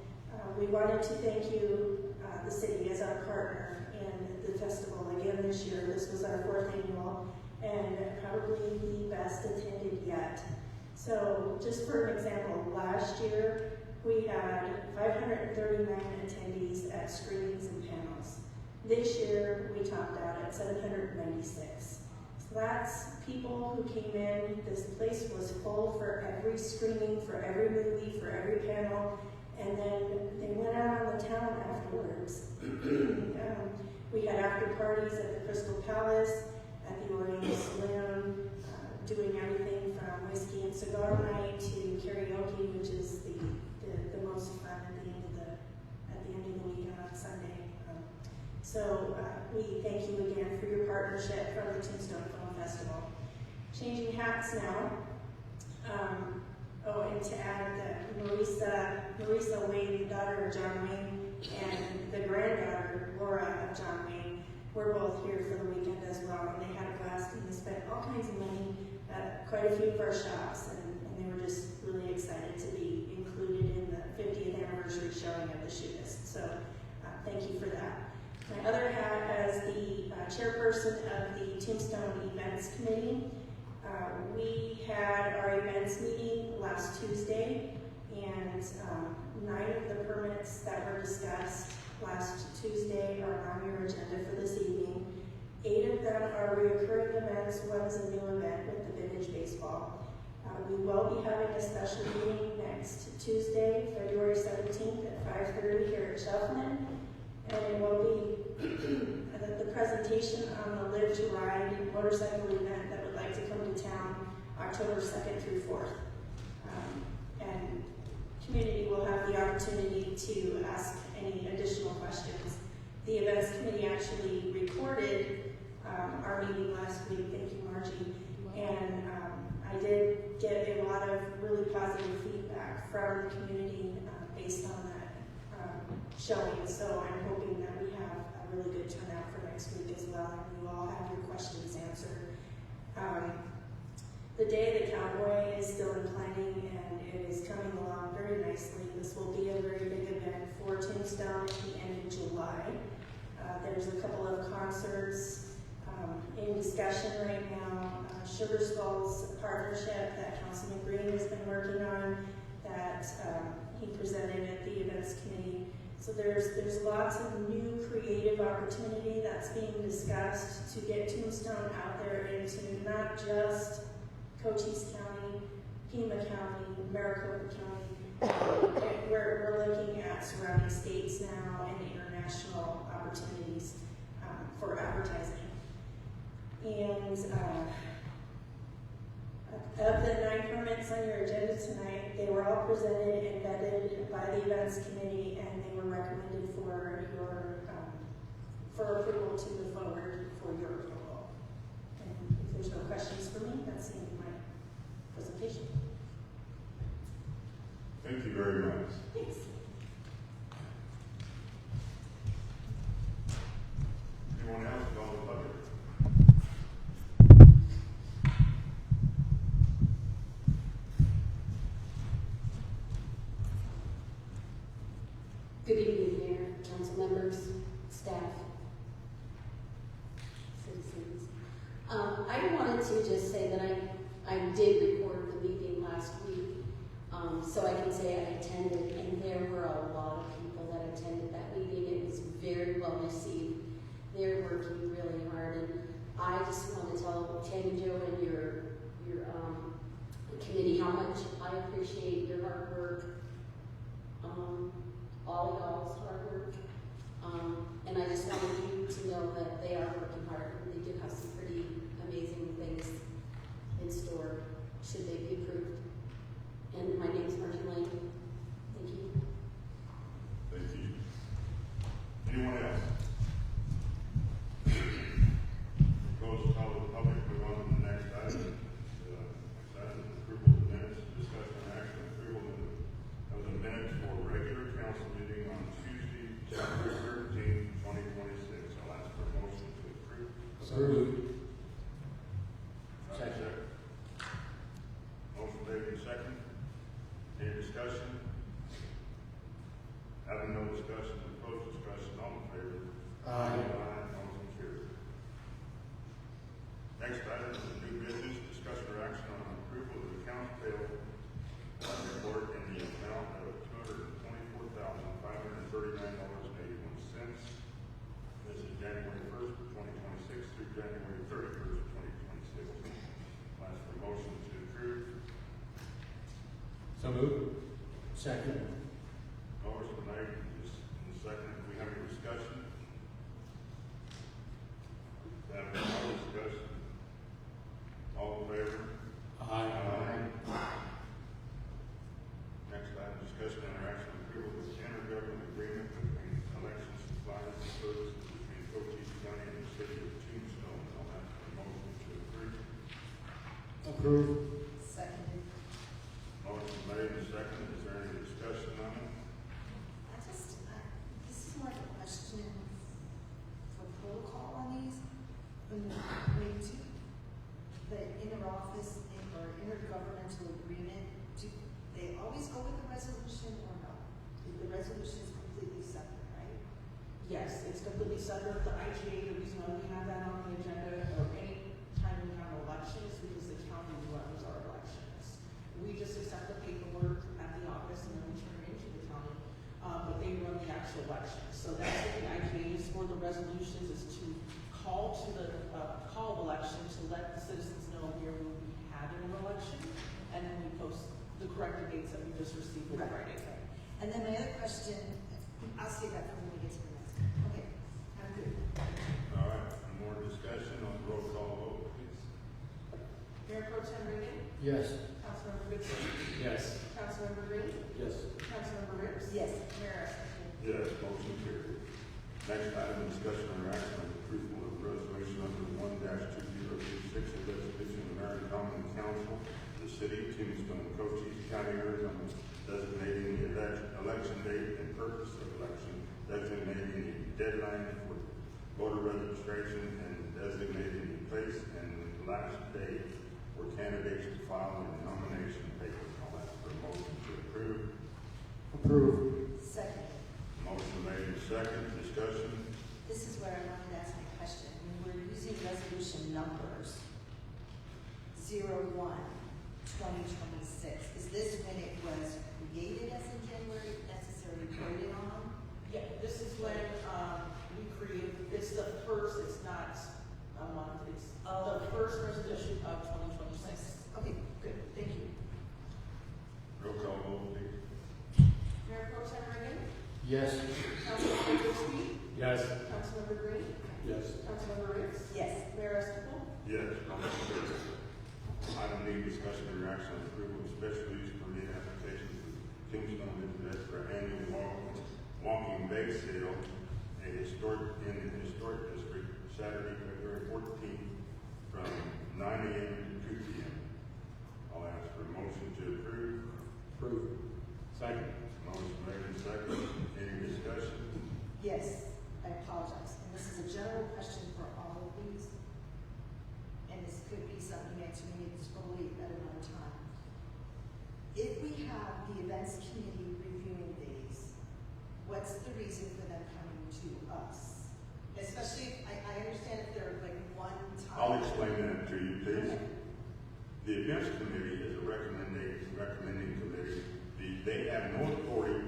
We wanted to thank you, the city, as our partner in Food Festival again this year. This was our 4th annual and probably the best attended yet. So just for an example, last year we had 539 attendees at screenings and panels. This year we topped out at 796. So that's people who came in. This place was full for every screening, for every movie, for every panel, and then they went out on the town afterwards. We had after parties at the Crystal Palace, at the Orient Saloon, doing everything from whiskey and cigar night to karaoke, which is the most fun at the end of the weekend on Sunday. So we thank you again for your partnership from the Tombstone Film Festival. Changing hats now. And to add that Marisa Wayne, the daughter of John Wayne, and the granddaughter, Laura of John Wayne, were both here for the weekend as well, and they had a blast, and they spent all kinds of money at quite a few of our shops, and they were just really excited to be included in the 50th anniversary showing of the Shootist. So thank you for that. My other hat as the chairperson of the Tombstone Events Committee. We had our events meeting last Tuesday, and 9 of the permits that were discussed last Tuesday are on your agenda for this evening. 8 of them are recurring events. One is a new event with the Vintage Baseball. We will be having a special meeting next Tuesday, February 17th at 5:30 here at Shelfman, and it will be the presentation on the Live to Ride motorcycle event that would like to come to town October 2nd through 4th. And community will have the opportunity to ask any additional questions. The events committee actually recorded our meeting last week. Thank you, Margie. And I did get a lot of really positive feedback from the community based on that showing. So I'm hoping that we have a really good turnout for next week as well, and you all have your questions answered. The Day of the Cowboy is still in planning, and it is coming along very nicely. This will be a very big event for Tombstone at the end of July. There's a couple of concerts in discussion right now. Sugar Skulls partnership that Councilman Green has been working on, that he presented at the events committee. So there's lots of new creative opportunity that's being discussed to get Tombstone out there into not just Cochise County, Pima County, Maricopa County. We're looking at surrounding states now and international opportunities for advertising. And of the 9 permits on your agenda tonight, they were all presented and vetted by the events committee, and they were recommended for approval to move forward for your approval. And if there's no questions for me, that's the end of my presentation. Thank you very much. Thanks. Anyone else about the budget? Good evening, Mayor, council members, staff, citizens. I wanted to just say that I did record the meeting last week, so I can say I attended, and there were a lot of people that attended that meeting. It was very well received. They're working really hard, and I just want to tell Tammy Jo and your committee how much I appreciate your hard work. All y'all's hard work, and I just wanted you to know that they are working hard, and they do have some pretty amazing things in store, should they be approved. And my name is Margie Lane. Thank you. Thank you. Anyone else? Close the public, move on to the next item. Next item is approval of the minutes, discussion and action approval of the minutes for regular council meeting on Tuesday, January 13, 2026. I'll ask for a motion to approve. Approved. Second. Motion made in second. Any discussion? Second. Motion made and seconded. We have a discussion. Have no discussion. All in favor? Aye. Next item, discussion and action approval of the intergovernmental agreement between election supplies and services between Cochise County and the city of Tombstone. I'll ask for a motion to approve. Approve. Seconded. Motion made and seconded. Is there any discussion on it? This is more of a question for protocol on these. When we do the inter-office or intergovernmental agreement, do they always go with the resolution or no? The resolution is completely separate, right? Yes, it's completely separate. The IGA, the reason why we have that on the agenda, or any time we have an election, is because the county runs our elections. We just accept the paperwork at the office and then we turn it into the county, but they run the actual election. So that's what the IGA is for. The resolutions is to call to the call of election to let the citizens know where we will be having an election, and then we post the corrected dates that we just received on Friday. And then my other question, I'll save that for when we get to the next. Okay, I'm good. All right, more discussion on the roll call vote, please. Mayor Pro Tem Reagan, Yes. Councilmember Goodson, Yes. Councilmember Green, Yes. Councilmember Rips. Yes. Mayor Esposito. Yes, motion carried. Next item, discussion and action on approval of resolution number 1-2026, a resolution of the Mayor and Common Council, the city of Tombstone, Cochise County, Arizona, designating the election date and purpose of election, designating the deadline for voter registration, and designating the place and the last day for candidates to file their nomination papers. I'll ask for a motion to approve. Approve. Second. Motion made in second. Discussion. This is where I wanted to ask my question. When we're using resolution numbers 01-2026, is this when it was created as in January, necessarily voted on? Yeah, this is when, we create, it's the first, it's not a month, it's the first resolution of 2026. Okay, good, thank you. Roll call vote, please. Mayor Pro Tem Reagan, Yes. Councilmember Goodson, Yes. Councilmember Green, Yes. Councilmember Rips. Yes. Mayor Esposito. Yes. Item D, discussion and action on approval of special use permit application for Tombstone Internet for annual walking bake sale in the historic district, Saturday, February 14th, from 9 a.m. to 2 p.m. I'll ask for a motion to approve. Approve. Second. Motion made and second. Any discussion? Yes, I apologize. And this is a general question for all of these. And this could be something you answer me totally at another time. If we have the events committee reviewing these, what's the reason for them coming to us? Especially, I understand if they're like one time. I'll explain that to you, please. Okay. The events committee is a recommending committee. They have no authority to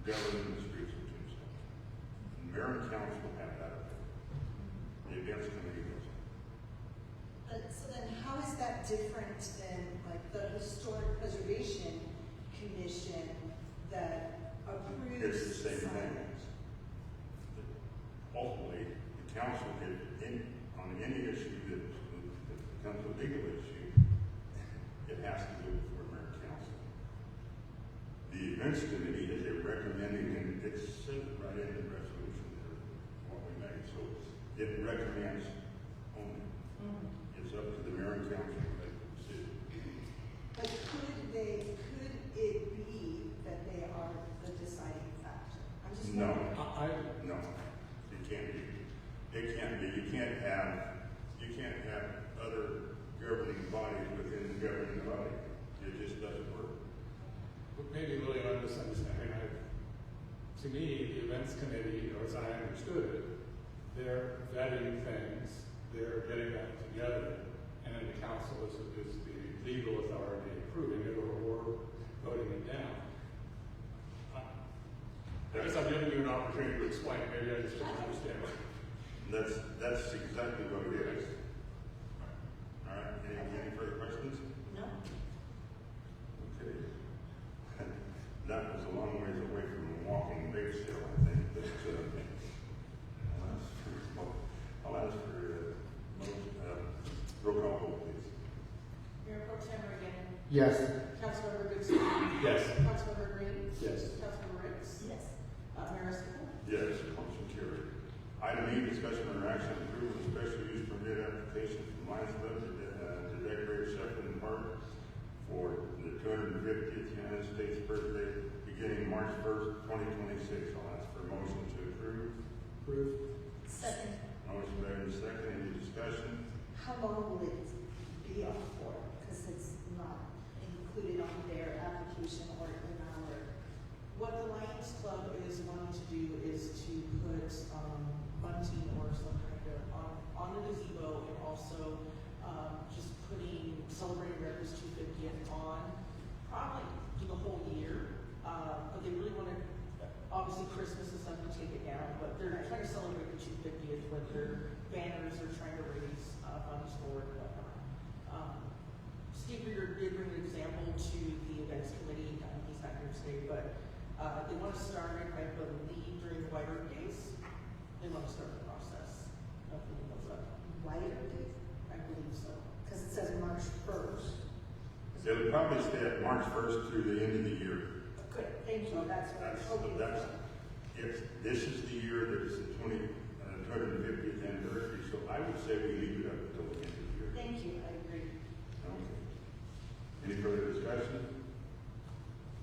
govern the streets of Tombstone. The mayor and council have that authority. The events committee does. So then how is that different than like the historic preservation commission that approves? It's the same thing. signage? Ultimately, the council on any issue that becomes a legal issue, it has to go before mayor and council. The events committee is a recommending, and it's said right in the resolution there, what we made, so it recommends only. It's up to the mayor and council to make the decision. But could it be that they are the deciding factor? I'm just No. wondering. No, it can't be. It can't be. You can't have other governing bodies within the governing body. It just doesn't work. But maybe really I'm misunderstanding. To me, the events committee, or as I understood it, they're vetting things, they're getting that together, and then the council is the legal authority approving it or voting it down. I guess I'm giving you an opportunity to explain. Maybe I just don't understand. That's exactly what it is. All right. Any further questions? No. Okay. That was a long ways away from a walking bake sale, I think, but, I'll ask for, roll call vote, please. Mayor Pro Tem Reagan. Yes. Councilmember Goodson. Yes. Councilmember Green. Yes. Councilmember Ritz. Yes. Mayor Escobar. Yes, motion carried. Item E, discussion or action on approval of special use permit application from Lions Club to decorate Shepherd Park for the 250th United States birthday beginning March 1st, 2026. I'll ask for a motion to approve. Approved. Second, Motion made and second. Any discussion? how long will it be off for? Because it's not included on their application or in our. What the Lions Club is wanting to do is to put bunting or some kind of on the gazebo, and also just celebrating America's 250th on probably the whole year. But they really want to, obviously Christmas is something to take it down, but they're trying to celebrate the 250th with their banners. They're trying to raise funds for it and whatnot. Steve Reeder did bring an example to the events committee. He's not here today, but they want to start it, I believe, during the White Earth Days. They want to start the process of putting those up. White Day? I believe so. Because it says March 1st. It'll probably stay at March 1st through the end of the year. Good, thank you, that's what I was hoping. If this is the year that is the 250th anniversary, so I would say we leave it up until the end of the year. Thank you, I agree. Okay. Any further discussion?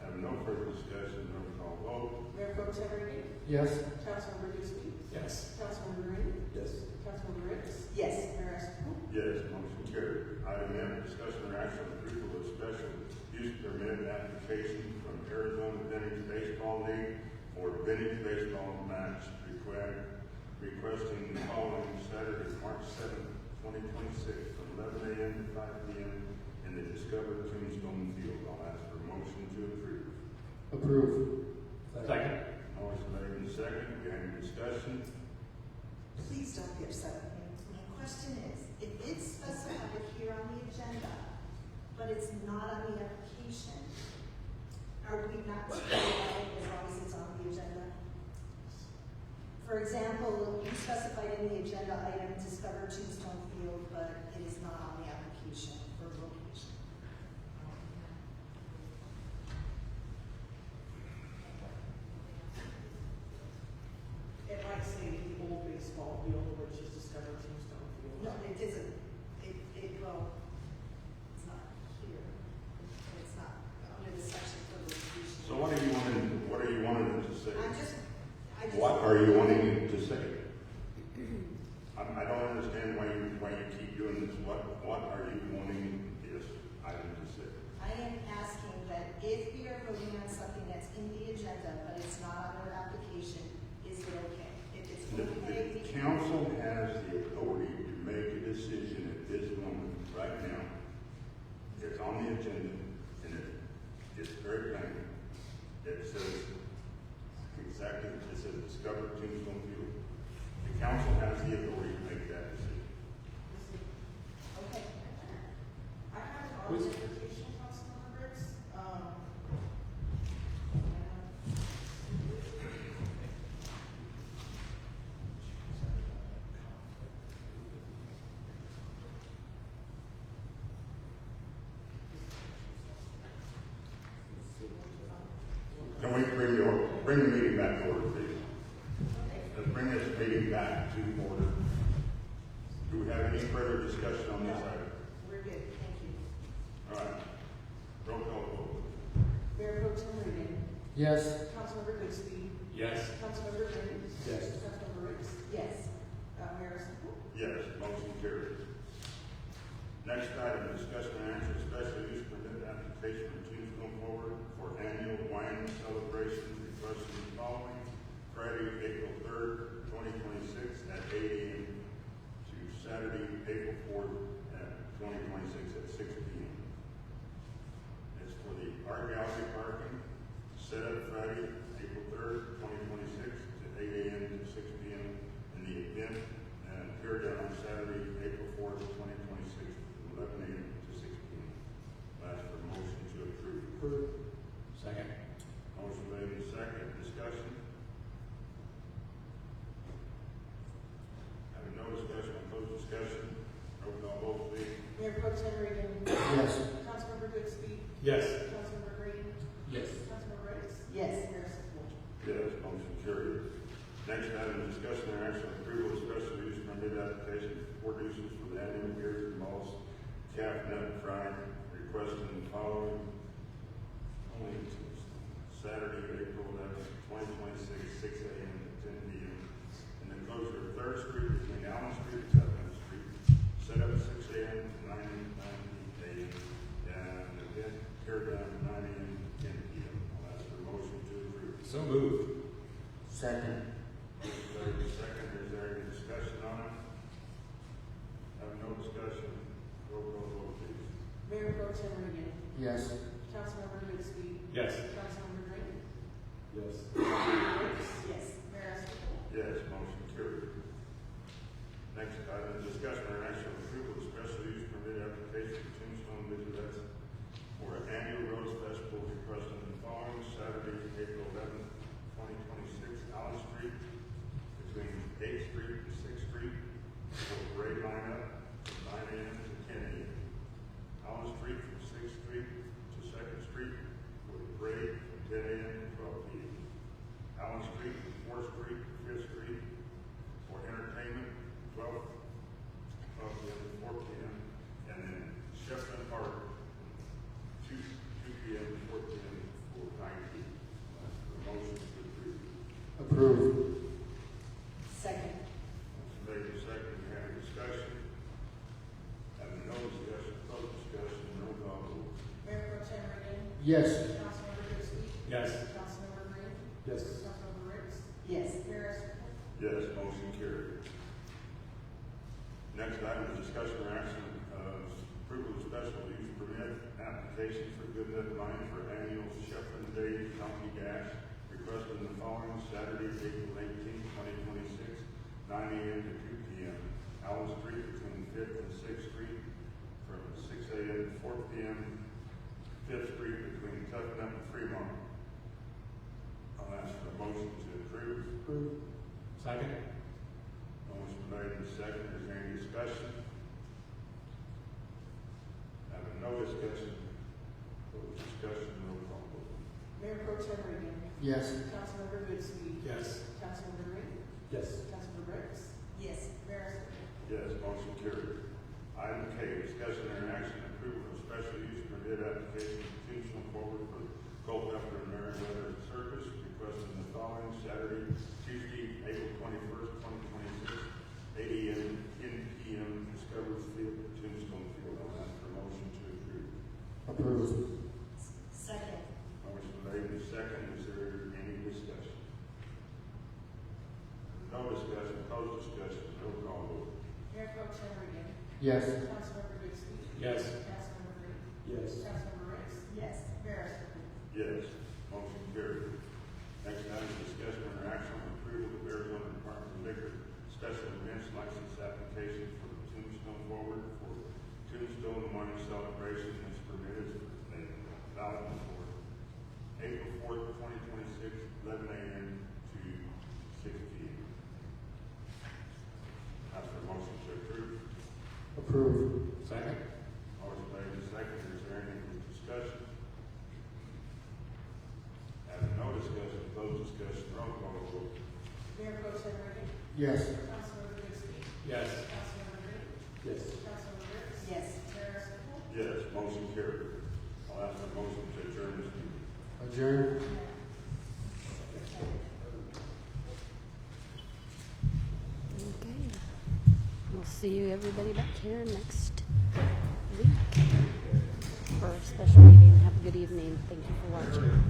Have no further discussion, roll call vote. Mayor Pro Tem Reagan. Yes. Councilmember Gooseby. Yes. Councilmember Green. Yes. Councilmember Ritz. Yes. Mayor Escobar. Yes, motion carried. Item F, discussion or action on approval of special use permit application from Arizona Vintage Baseball League for vintage baseball match requesting the following Saturday, March 7th, 2026, from 11 a.m. to 5 p.m. in the discovered Tombstone field. I'll ask for a motion to approve. Approved. Second. Motion made and second. We have any discussion? Please don't be upset with me. My question is, if it's specified here on the agenda, but it's not on the application, are we not to go by it as long as it's on the agenda? For example, you specified in the agenda item discover Tombstone Field, but it is not on the application for location. It might say the old baseball field, which is discovered Tombstone Field. No, it isn't. Well, it's not here. It's not under the section for location. So what are you wanting to say? I just. What are you wanting to say? I don't understand why you keep doing this. What are you wanting this item to say? I am asking that if we are voting on something that's in the agenda, but it's not on our application, is it okay? If it's okay, The council has the authority to make a decision at this moment, right now. It's on the agenda, and it's very plain. It says exactly, it says discover Tombstone Field. The council has the authority to make that decision. okay. I have an honest interpretation, Councilmember Ritz. Can we bring the meeting back to order, please? Let's bring this meeting back to order. Do we have any further discussion on this item? We're good, thank you. All right. Roll call vote. Mayor Pro Tem Reagan. Yes. Councilmember Gooseby. Yes. Councilmember Green. Yes. Councilmember Ritz. Yes. Mayor Escobar. Yes, motion carries. Next item, discussion and action, special use permit application for Tombstone Forward for annual wine celebration requesting the following Friday, April 3rd, 2026 at 8 a.m. to Saturday, April 4th at 2026 at 6 p.m. It's for the art gallery parking, set up Friday, April 3rd, 2026 to 8 a.m. to 6 p.m. and the event appeared on Saturday, April 4th, 2026 from 11 a.m. to 6 p.m. Last for motion to approve. Approved. Second. Tem Reagan. Yes. Councilmember Goodspeed. Yes. Councilmember Green. Yes. Councilmember Ricks. Yes. Mayor Sifel. Yes, motion carried. Next item is discussion and action on approval of special use permit application for uses for the annual Gary Moss Calf Nut Fry, requesting the following only Saturday, April 11th, 2026, 6 a.m. to 10 p.m. And the closure of 3rd Street between Allen Street and Tubman Street, set up at 6 a.m. to 9 a.m. And the event carried down 9 a.m. to 10 p.m. I'll ask for a motion to approve. So moved. Second. Second, is there any discussion on it? Have no discussion, roll call vote please. Mayor Pro Tem Reagan. Yes. Councilmember Goodspeed. Yes. Councilmember Green. Yes. Councilmember Ricks. Yes. Mayor Sifel. Yes, motion carried. Next item, discussion or action on approval of special use permit application for Tombstone Visitors for an annual Rose Festival requesting the following Saturday, April 11th, 2026, Allen Street between 8th Street and 6th Street for a parade lineup from 9 a.m. to 10 a.m. Allen Street from 6th Street to 2nd Street for the parade from 10 a.m. to 12 p.m. Allen Street from 4th Street to 5th Street for entertainment, 12 p.m. to 4 p.m. And then Sheffield Park, 2 p.m. to 4 p.m. for 9 p.m. The motion to approve. Approved. Second. Motion made and seconded. We have a discussion. Having no discussion, close discussion, roll call vote. Mayor Pro Tem Reagan. Yes. Councilmember Goodspeed. Yes. Councilmember Green. Yes. Councilmember Ricks. Yes. Mayor Sifel. Yes, motion carried. Next item is discussion or action of approval of special use permit application for Goodnut Mine for annual Sheffield Day Donkey Dash, requesting the following Saturday, April 18th, 2026, 9 a.m. to 2 p.m. Allen Street between 5th and 6th Street from 6 a.m. to 4 p.m. 5th Street between Tubman and Fremont. I'll ask for a motion to approve. Approved. Second. Motion made and seconded. Is there any discussion? Having no discussion, close discussion, roll call vote. Mayor Pro Tem Reagan. Yes. Councilmember Goodspeed. Yes. Councilmember Green. Yes. Councilmember Ricks. Yes. Mayor Sifel. Yes, motion carried. Item K, discussion and action approval of special use permit application for Tombstone Forward for Culpepper and Meriwether Circus, requesting the following Saturday, Tuesday, April 21st, 2026, 8 a.m. to 10 p.m. Discovery Field, Tombstone Field. I'll ask for a motion to approve. Approved. Second. Motion made and second. Is there any discussion? No discussion, close discussion, roll call vote. Mayor Pro Tem Reagan. Yes. Councilmember Goodspeed. Yes. Councilmember Green. Yes. Councilmember Ricks. Yes. Mayor Sifel. Yes, motion carried. Next item is discussion or action on approval of Arizona Department of Liquor special events license application for Tombstone Forward for Tombstone Morning Celebration is permitted and valid for April 4th, 2026, 11 a.m. to 6 p.m. Ask for a motion to approve. Approved. Second. Motion made and seconded. Is there any discussion? Having no discussion, close discussion, roll call vote. Mayor Pro Tem Reagan. Yes. Councilmember Goodspeed. Yes. Councilmember Green. Yes. Councilmember Ricks. Yes. Mayor Sifel. Yes, motion carried. I'll ask for a motion to adjourn this meeting. Adjourn. Okay. We'll see you everybody back here next week for a special meeting. Have a good evening. Thank you for watching.